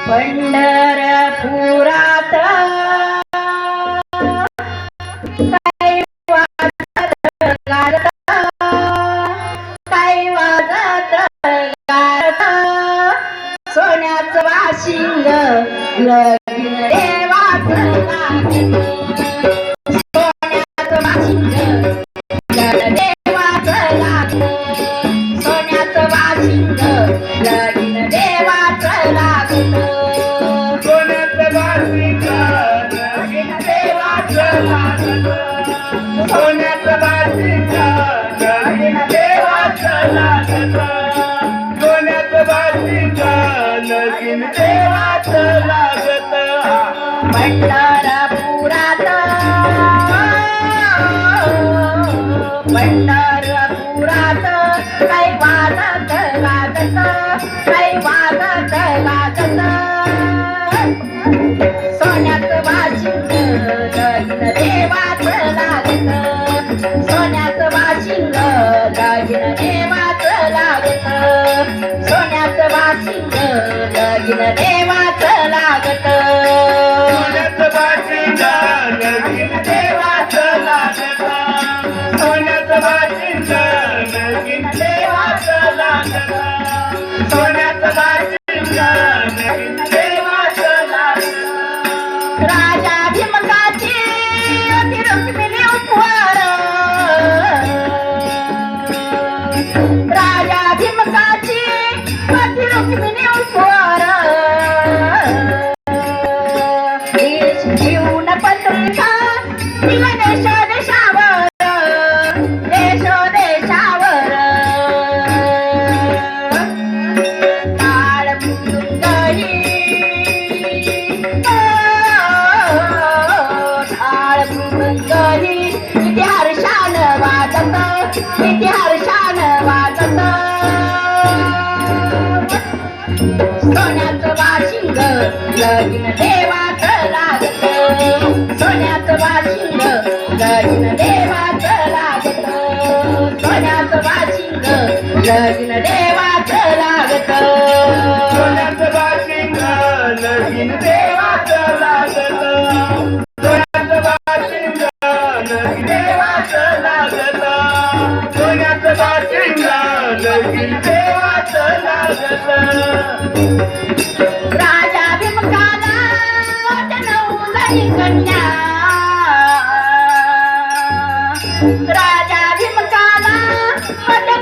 पंढरपुरात काही वाजत गारत, काही वाजत गारत, सोन्याचं वाशिंग लगीन देवाचं लागत, सोन्याचं वाशिंग लगीन देवाचं लागत, सोन्याचं वाशिंग लगीन देवाचं लागत, सोन्याचं वाशिंग लगीन देवाचं लागत, सोन्याचं वाशिंग लगीन देवाचं लागत, सोन्याचं वाशिंग लगीन देवाचं लागत. पंढरपुरात पंढरपुरात काही वाजत गाजत, काही वाजत गाजत, सोन्याचं वाशिंग लगीन देवाचं लागत, सोन्याचं वाशिंग लगीन देवाचं लागत, सोन्याचं वाशिंग लगीन देवाचं लागत, सोन्याचं वाशिंग लगीन देवाचं लागत, सोन्याचं वाशिंग लगीन देवाचं लागत, सोन्याचं वाशिंग लगीन देवाचं लागत. राजा भीमकाची अति रुक्मिणी उपवार, राजा भीमकाची अति रुक्मिणी उपवार, घेऊन पत्रिका दिला देश देशावर, देश देशावर, टाळ मृदुंगही टाळ मृदुंगही किती हर्षान वाजत, किती हर्षान वाजत, सोन्याचं वाशिंग लगीन देवाचं लागत, सोन्याचं वाशिंग लगीन देवाचं लागत, सोन्याचं वाशिंग लगीन देवाचं लागत, सोन्याचं वाशिंग लगीन देवाचं लागत, सोन्याचं वाशिंग लगीन देवाचं लागत, सोन्याचं वाशिंग लगीन देवाचं लागत. राजा भीमकाला नवलाई कन्या, राजा भीमकाला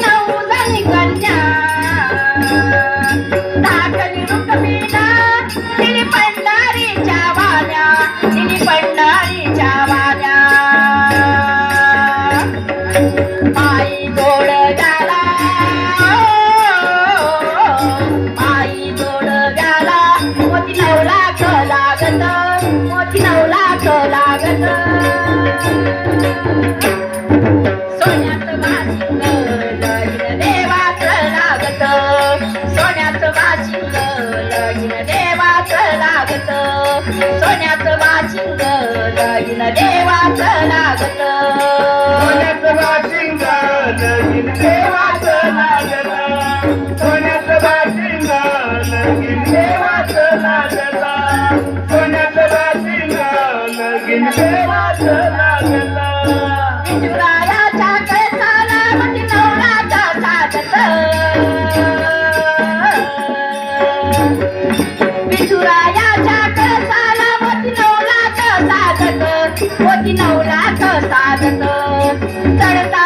नवलाई कन्या, टाकली रुक्मिणा तिने पंढरीच्या वाड्या, तिने पंढरीच्या वाड्या, आई जोड गाला, आई जोड गाला, मोती 9 लाख लागत, मोती 9 लाख लागत, सोन्याचं वाशिंग लगीन देवाचं लागत, सोन्याचं वाशिंग लगीन देवाचं लागत, सोन्याचं वाशिंग लगीन देवाचं लागत, सोन्याचं वाशिंग लगीन देवाचं लागत, सोन्याचं वाशिंग लगीन देवाचं लागत, सोन्याचं वाशिंग लगीन देवाचं लागत. विठुरायाच्या कळसाला मोती 9 लाख साजत, विठुरायाच्या कळसाला मोती 9 लाख साजत, मोती 9 लाख साजत, चढता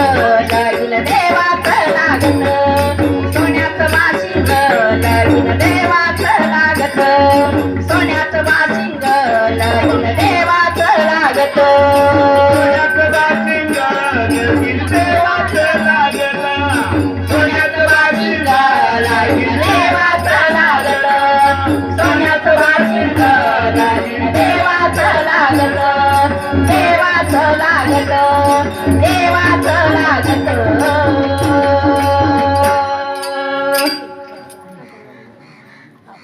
लगीन देवाचं लागत सोन्याचं बाशिंग लगीन देवाचं लागत सोन्याचं बाशिंग लगीन देवाचं लागत सोन्याचं बाशिंग लगीन देवाचं लागलं सोन्याचं बाशिंग लगीन देवाचं लागत सोन्याचं बाशिंग लगीन देवाचं लागत देवाचं लागत देवाचं लागत